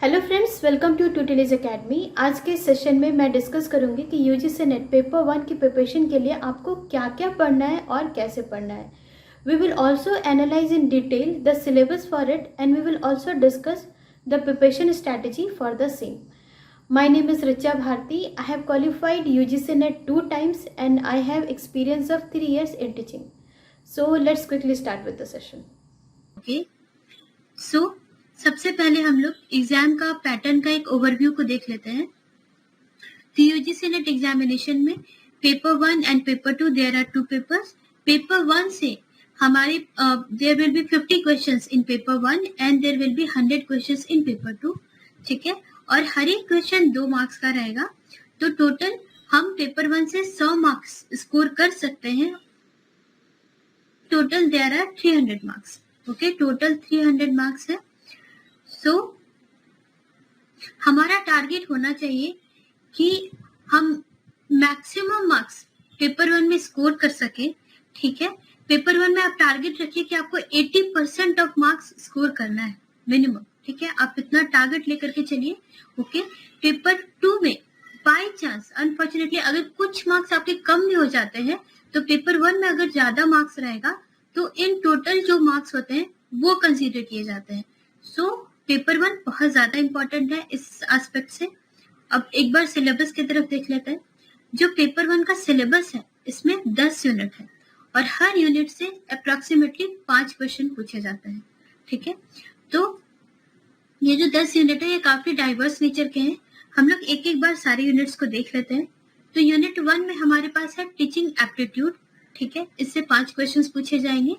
Hello friends, welcome to tutorials academy. आज के session में मैं डिस्कस करूंगी कि यूजीसी नेट पेपर 1 की प्रिपरेशन के लिए आपको क्या क्या पढ़ना है और कैसे पढ़ना है। We will also analyse in detail the syllabus for it and we will also discuss the preparation strategy for the same. My name is Richa Bharti. I have qualified UGC NET 2 times and I have experience of 3 years in teaching. So let's quickly start with the session. Okay, so सबसे पहले हम लोग exam का pattern का एक overview को देख लेते हैं। तो यूजीसी नेट एग्जामिनेशन में paper 1 and paper 2 there are 2 papers. Paper 1 से हमारे there will be 50 questions in paper 1 and there will be 100 questions in paper 2, ठीक है। और हर एक क्वेश्चन 2 मार्क्स का रहेगा, तो टोटल हम पेपर 1 से 100 मार्क्स स्कोर कर सकते हैं। Total there are 300 marks. Okay, total 300 marks है। सो हमारा टारगेट होना चाहिए कि हम मैक्सिमम मार्क्स पेपर 1 में स्कोर कर सके, ठीक है। पेपर 1 में आप टारगेट रखिए कि आपको 80% ऑफ मार्क्स स्कोर करना है मिनिमम, ठीक है। आप इतना टारगेट लेकर के चलिए। ओके, पेपर 2 में बाय चांस अनफॉर्चुनेटली अगर कुछ मार्क्स आपके कम भी हो जाते हैं, तो पेपर 1 में अगर ज्यादा मार्क्स रहेगा तो इन टोटल जो मार्क्स होते हैं वो कंसीडर किए जाते हैं। सो पेपर 1 बहुत ज्यादा इंपॉर्टेंट है इस एस्पेक्ट से। अब एक बार सिलेबस की तरफ देख लेते हैं। जो पेपर 1 का सिलेबस है इसमें 10 यूनिट है और हर यूनिट से अप्रोक्सीमेटली 5 क्वेश्चन पूछे जाते हैं, ठीक है। तो ये जो 10 यूनिट है ये काफी डाइवर्स नेचर के हैं। हम लोग एक एक बार सारे यूनिट्स को देख लेते हैं। तो यूनिट 1 में हमारे पास है टीचिंग एप्टीट्यूड, ठीक है। इससे 5 क्वेश्चंस पूछे जाएंगे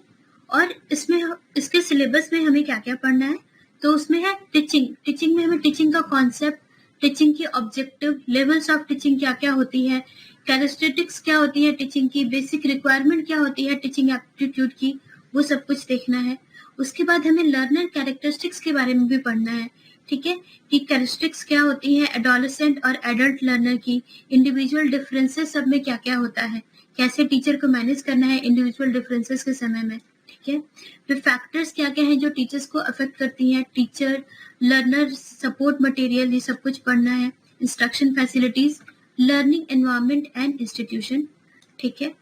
और इसमें इसके सिलेबस में हमें क्या क्या पढ़ना है। तो उसमें है टीचिंग में हमें टीचिंग का कॉन्सेप्ट, टीचिंग की ऑब्जेक्टिव, लेवल्स ऑफ टीचिंग क्या क्या होती है, कैरेक्टरिस्टिक्स क्या होती है टीचिंग की, बेसिक रिक्वायरमेंट क्या होती है टीचिंग एप्टीट्यूड की, वो सब कुछ देखना है। उसके बाद हमें लर्नर कैरेक्टरिस्टिक्स के बारे में भी पढ़ना है, ठीक है, कि कैरेक्टरिस्टिक्स क्या होती है एडोलेसेंट और एडल्ट लर्नर की, इंडिविजुअल डिफरेंसेस सब में क्या क्या होता है, कैसे टीचर को मैनेज करना है इंडिविजुअल डिफरेंसेस के समय में, ठीक है। फिर फैक्टर्स क्या क्या हैं जो टीचर्स को अफेक्ट करती हैं, टीचर, लर्नर, सपोर्ट मटेरियल, ये सब कुछ पढ़ना है। Instruction facilities, learning environment and institution, ठीक है।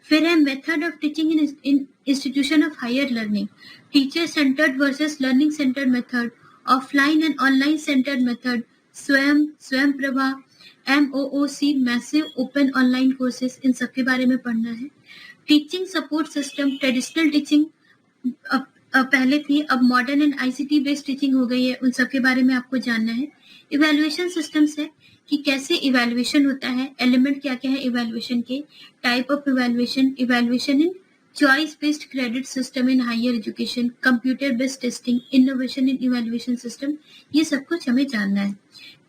फिर है method of teaching in institution of higher learning, teacher centred versus learning centred method, offline and online centred method, Swayam Prabha, MOOC, massive open online courses, इन सब के बारे में पढ़ना है। Teaching support system, traditional teaching पहले थी, अब modern and ICT based teaching हो गई है, उन सब के बारे में आपको जानना है। इवैल्यूएशन सिस्टम्स है कि कैसे इवैल्यूएशन होता है, एलिमेंट क्या क्या है इवैल्यूएशन के, type of evaluation in choice based credit system in higher education, computer based testing, innovation in evaluation system, ये सब कुछ हमें जानना है।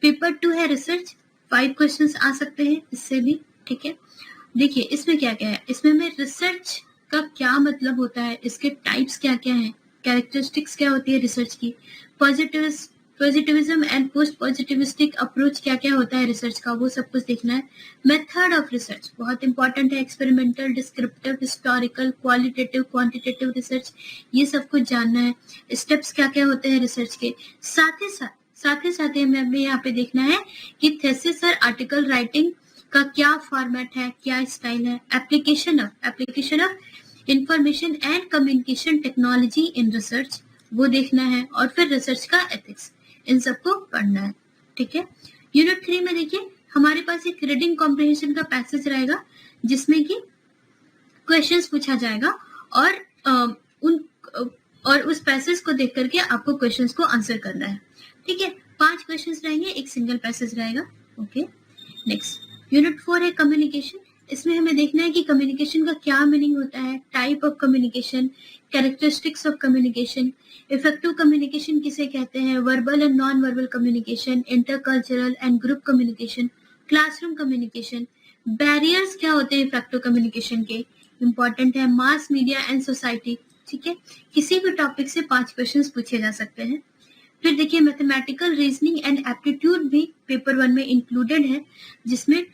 पेपर 2 है रिसर्च, 5 क्वेश्चंस आ सकते हैं इससे भी, ठीक है। देखिए इसमें क्या क्या है, इसमें हमें रिसर्च का क्या मतलब होता है, इसके टाइप्स क्या क्या हैं, कैरेक्टरिस्टिक्स क्या होती है रिसर्च की, positivism and post positivistic approach क्या क्या होता है रिसर्च का, वो सब कुछ देखना है। मेथड ऑफ रिसर्च बहुत इंपॉर्टेंट है, experimental, descriptive, historical, qualitative, quantitative research, ये सब कुछ जानना है। स्टेप्स क्या क्या होते हैं रिसर्च के, साथ ही साथ हमें यहाँ पे देखना है कि थीसिस और आर्टिकल राइटिंग का क्या फॉर्मेट है, क्या स्टाइल है। Application of information and communication technology in research, वो देखना है। और फिर रिसर्च का एथिक्स, इन सबको पढ़ना है, ठीक है। यूनिट 3 में देखिए हमारे पास एक रीडिंग कॉम्प्रिहेंशन का पैसेज रहेगा जिसमें कि क्वेश्चंस पूछा जाएगा और उस पैसेज को देख करके आपको क्वेश्चंस को आंसर करना है, ठीक है। 5 क्वेश्चंस रहेंगे, एक सिंगल पैसेज रहेगा। ओके, नेक्स्ट यूनिट 4 है कम्युनिकेशन। इसमें हमें देखना है कि कम्युनिकेशन का क्या मीनिंग होता है, type of communication, characteristics of communication, effective communication किसे कहते हैं, verbal and non verbal communication, intercultural and group communication, classroom communication, barriers क्या होते हैं इफेक्टिव कम्युनिकेशन के, इंपॉर्टेंट है। मास मीडिया एंड सोसाइटी, ठीक है। किसी भी टॉपिक से 5 क्वेश्चंस पूछे जा सकते हैं। फिर देखिए मैथमेटिकल रीजनिंग एंड एप्टीट्यूड भी पेपर 1 में इंक्लूडेड है, जिसमें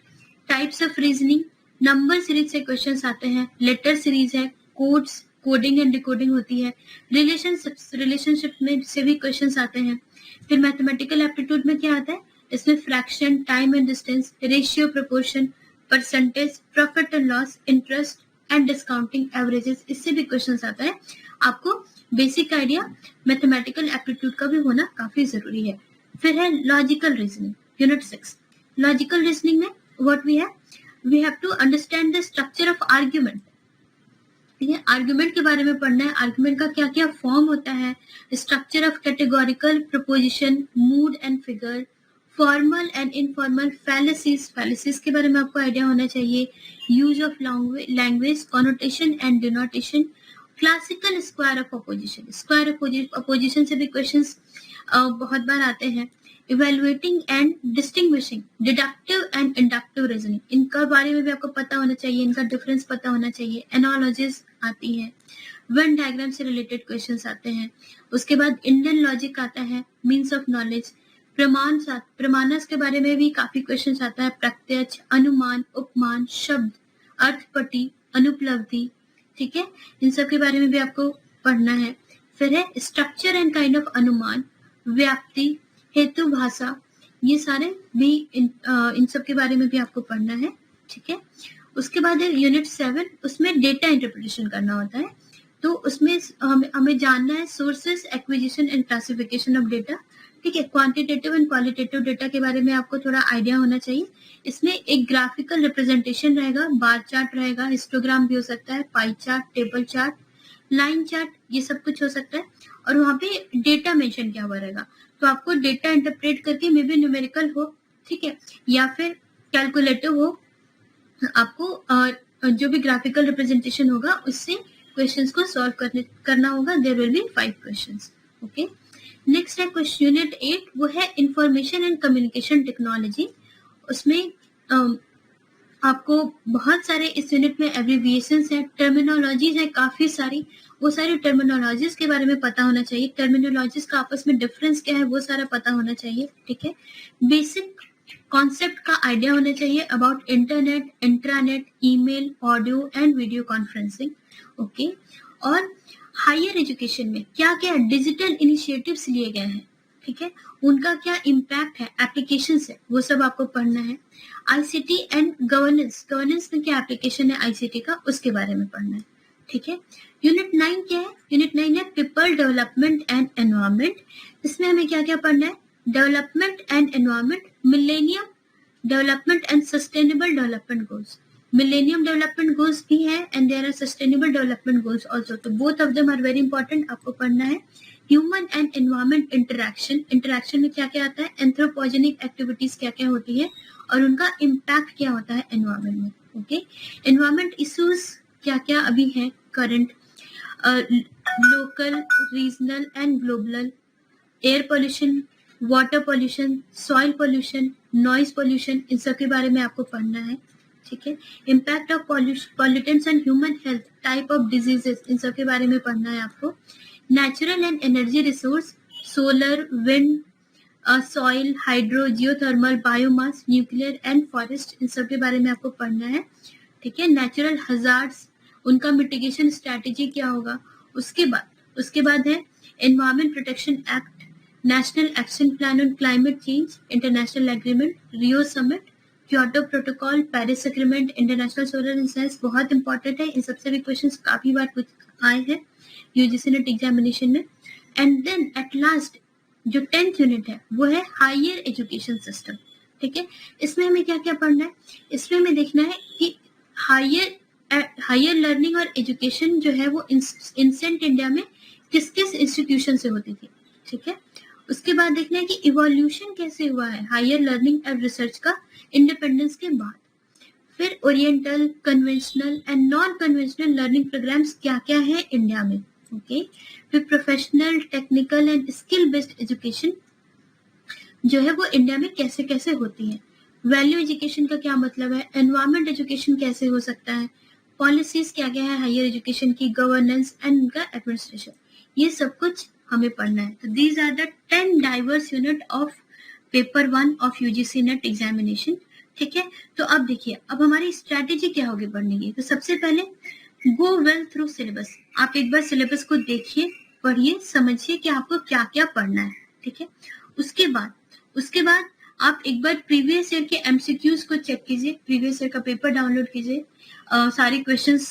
types of reasoning, number series से क्वेश्चंस आते हैं, लेटर सीरीज है, कोड्स, कोडिंग एंड डिकोडिंग होती है, रिलेशनशिप में से भी क्वेश्चंस आते हैं। फिर मैथमेटिकल एप्टीट्यूड में क्या आता है, इसमें fraction, time and distance, ratio, proportion, percentage, profit and loss, interest and discounting, averages, इससे भी क्वेश्चंस आता है। आपको बेसिक आइडिया मैथमेटिकल एप्टीट्यूड का भी होना काफी जरूरी है। फिर है logical reasoning, unit 6। Logical reasoning में what we have to understand the structure of argument. ठीक है, आर्ग्यूमेंट के बारे में पढ़ना है, आर्ग्यूमेंट का क्या क्या फॉर्म होता है, structure of categorical preposition, mood and figure, formal and informal फैलेसीज के बारे में आपको आइडिया होना चाहिए, use of language, connotation and denotation, classical square of opposition से भी क्वेश्चंस बहुत बार आते हैं, evaluating and distinguishing, deductive and inductive reasoning, इनका बारे में भी आपको पता होना चाहिए, इनका डिफरेंस पता होना चाहिए, एनालॉजीज आती है, वेन डायग्राम से रिलेटेड क्वेश्चंस आते हैं। उसके बाद इंडियन लॉजिक आता है, मीन्स ऑफ नॉलेज, प्रमाणस के बारे में भी काफी क्वेश्चंस आता है, प्रत्यक्ष, अनुमान, उपमान, शब्द, अर्थपट्टी, अनुपलब्धि। ठीक है, इन सब के बारे में भी आपको पढ़ना है। फिर है स्ट्रक्चर एंड काइंड ऑफ अनुमान, व्याप्ति, हेतु भाषा, ये सारे भी इन सब के बारे में भी आपको पढ़ना है। ठीक है, उसके बाद है यूनिट 7, उसमें डेटा इंटरप्रिटेशन करना होता है। तो उसमें हमें जानना है sources, acquisition and classification of data. ठीक है, क्वांटिटेटिव एंड क्वालिटेटिव डेटा के बारे में आपको थोड़ा आइडिया होना चाहिए। इसमें एक ग्राफिकल रिप्रेजेंटेशन रहेगा, बार चार्ट रहेगा, हिस्टोग्राम भी हो सकता है, pie chart, table chart, line chart, ये सब कुछ हो सकता है। और वहाँ पे डेटा मेंशन किया हुआ रहेगा, तो आपको डेटा इंटरप्रेट करके मे बी न्यूमेरिकल हो, ठीक है, या फिर कैलकुलेटिव हो, आपको जो भी ग्राफिकल रिप्रेजेंटेशन होगा उससे क्वेश्चंस को सॉल्व करना होगा। There will be 5 questions. Okay, next है क्वेश्चन यूनिट 8, वो है इंफॉर्मेशन एंड कम्युनिकेशन टेक्नोलॉजी। उसमें आपको बहुत सारे इस यूनिट में एब्रिविएशंस है, टर्मिनोलॉजीज है काफी सारी, वो सारी टर्मिनोलॉजीज के बारे में पता होना चाहिए, टर्मिनोलॉजीज का आपस में डिफरेंस क्या है वो सारा पता होना चाहिए। ठीक है, बेसिक कॉन्सेप्ट का आइडिया होना चाहिए about internet, intranet, email, audio and video conferencing. Okay, और हायर एजुकेशन में क्या क्या डिजिटल इनिशिएटिव्स लिए गए हैं, ठीक है, उनका क्या इम्पैक्ट है, एप्लीकेशंस है, वो सब आपको पढ़ना है। आईसीटी एंड गवर्नेंस में क्या एप्लीकेशन है आईसीटी का, उसके बारे में पढ़ना है। ठीक है, यूनिट 9 क्या है, यूनिट 9 है पीपल, डेवलपमेंट एंड एनवायरमेंट। इसमें हमें क्या क्या पढ़ना है, development and environment, millennium development and sustainable development goals. Millennium development goals भी है and there are sustainable development goals also, तो both of them are very important, आपको पढ़ना है। ह्यूमन एंड एनवायरमेंट इंटरैक्शन में क्या क्या आता है, एंथ्रोपोजेनिक एक्टिविटीज क्या क्या होती है और उनका इम्पैक्ट क्या होता है एनवायरमेंट में। ओके, एनवायरमेंट इश्यूज क्या क्या अभी है current, local, regional and global, air pollution, water pollution, soil pollution, noise pollution, इन सब के बारे में आपको पढ़ना है। ठीक है, impact of pollutants and human health, type of diseases, इन सब के बारे में पढ़ना है आपको। Natural and energy resource, solar, wind, soil, hydro, geothermal, biomass, nuclear and forest, इन सब के बारे में आपको पढ़ना है। ठीक है, नेचुरल हजार्ड्स, उनका मिटिगेशन स्ट्रैटेजी क्या होगा। उसके बाद है environment protection act, national action plan on climate change, international agreement, Rio summit, Kyoto protocol, Paris agreement, international solar alliance, बहुत इंपॉर्टेंट है, इन सबसे भी क्वेश्चंस काफी बार आए हैं यूजीसी नेट एग्जामिनेशन में। एंड देन एट लास्ट जो 10th यूनिट है वो है हायर एजुकेशन सिस्टम। ठीक है, इसमें हमें क्या क्या पढ़ना है, इसमें हमें देखना है कि हायर लर्निंग और एजुकेशन जो है वो इंसेंट इंडिया में किस किस इंस्टीट्यूशन से होती थी। ठीक है, उसके बाद देखना है कि इवोल्यूशन कैसे हुआ है हायर लर्निंग एंड रिसर्च का इंडिपेंडेंस के बाद। फिर oriental, conventional and non conventional learning programmes क्या क्या है इंडिया में। ओके, फिर professional, technical and skill based education जो है वो इंडिया में कैसे कैसे होती है। वैल्यू एजुकेशन का क्या मतलब है, एनवायरमेंट एजुकेशन कैसे हो सकता है, पॉलिसीज क्या क्या है हायर एजुकेशन की, गवर्नेंस एंड उनका एडमिनिस्ट्रेशन, ये सब कुछ हमें पढ़ना है। तो these are the 10 diverse unit of paper 1 of UGC NET examination. ठीक है, तो अब देखिए अब हमारी स्ट्रैटेजी क्या होगी पढ़ने की। तो सबसे पहले गो वेल थ्रू सिलेबस। आप एक बार सिलेबस को देखिए, पढ़िए, समझिए कि आपको क्या क्या पढ़ना है, ठीक है। उसके बाद आप एक बार प्रीवियस ईयर के एमसीक्यूज को चेक कीजिए, प्रीवियस ईयर का पेपर डाउनलोड कीजिए, सारे questions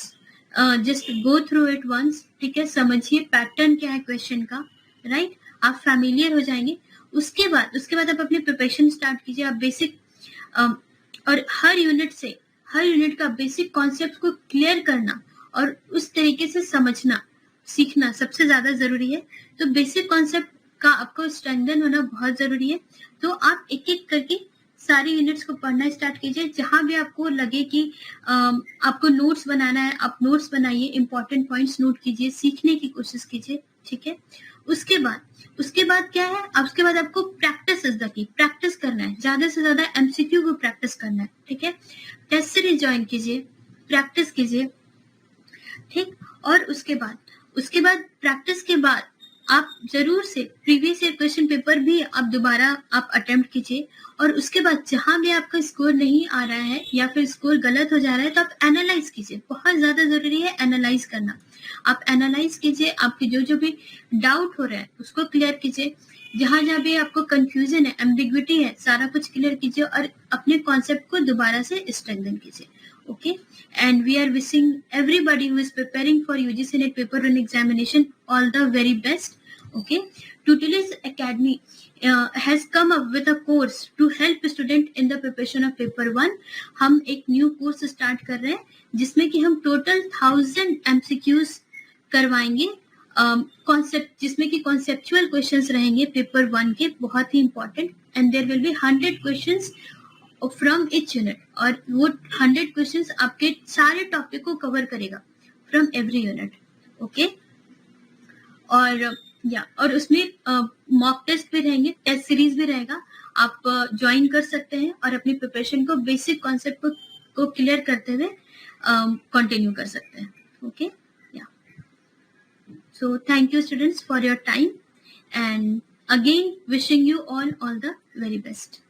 just go through it once, ठीक है। समझिए पैटर्न क्या है क्वेश्चन का, राइट, आप फैमिलियर हो जाएंगे। उसके बाद आप अपनी प्रिपरेशन स्टार्ट कीजिए। आप बेसिक और हर यूनिट का बेसिक कॉन्सेप्ट को क्लियर करना और उस तरीके से समझना सीखना सबसे ज्यादा जरूरी है। तो बेसिक कॉन्सेप्ट का आपको स्ट्रेंथन होना बहुत जरूरी है। तो आप एक एक करके सारी यूनिट्स को पढ़ना स्टार्ट कीजिए। जहां भी आपको लगे कि आपको नोट्स बनाना है, आप नोट्स बनाइए, इंपॉर्टेंट पॉइंट्स नोट कीजिए, सीखने की कोशिश कीजिए, ठीक है। उसके बाद क्या है, उसके बाद आपको practice is the key, practice करना है, ज्यादा से ज्यादा एमसीक्यू को प्रैक्टिस करना है, ठीक है। टेस्ट सीरीज ज्वाइन कीजिए, प्रैक्टिस कीजिए, ठीक। और उसके बाद प्रैक्टिस के बाद आप जरूर से प्रीवियस ईयर क्वेश्चन पेपर भी आप दोबारा आप अटेम्प्ट कीजिए। और उसके बाद जहां भी आपका स्कोर नहीं आ रहा है या फिर स्कोर गलत हो जा रहा है तो आप एनालाइज कीजिए। बहुत ज्यादा जरूरी है एनालाइज करना। आप एनालाइज कीजिए, आपके जो भी डाउट हो रहा है उसको क्लियर कीजिए। जहां भी आपको कंफ्यूजन है, एम्बिग्विटी है, सारा कुछ क्लियर कीजिए और अपने कॉन्सेप्ट को दोबारा से स्ट्रेंथन कीजिए। Okay, and we are wishing everybody who is preparing for UGC NET paper 1 examination all the very best. Okay, Tutelage Academy has come up with a course to help student in the preparation of paper 1. हम एक new course start कर रहे हैं जिसमें कि हम total 1000 MCQs करवाएंगे, concept जिसमें कि कॉन्सेप्चुअल क्वेश्चंस रहेंगे पेपर 1 के, बहुत ही important, and there will be 100 questions from each unit. और वो 100 क्वेश्चंस आपके सारे टॉपिक को कवर करेगा फ्रॉम एवरी यूनिट। ओके, और उसमें मॉक टेस्ट भी रहेंगे, टेस्ट सीरीज भी रहेगा। आप ज्वाइन कर सकते हैं और अपनी प्रिपरेशन को बेसिक कॉन्सेप्ट को क्लियर करते हुए कंटिन्यू कर सकते हैं। ओके, या so thank you students for your time and again wishing you all the very best.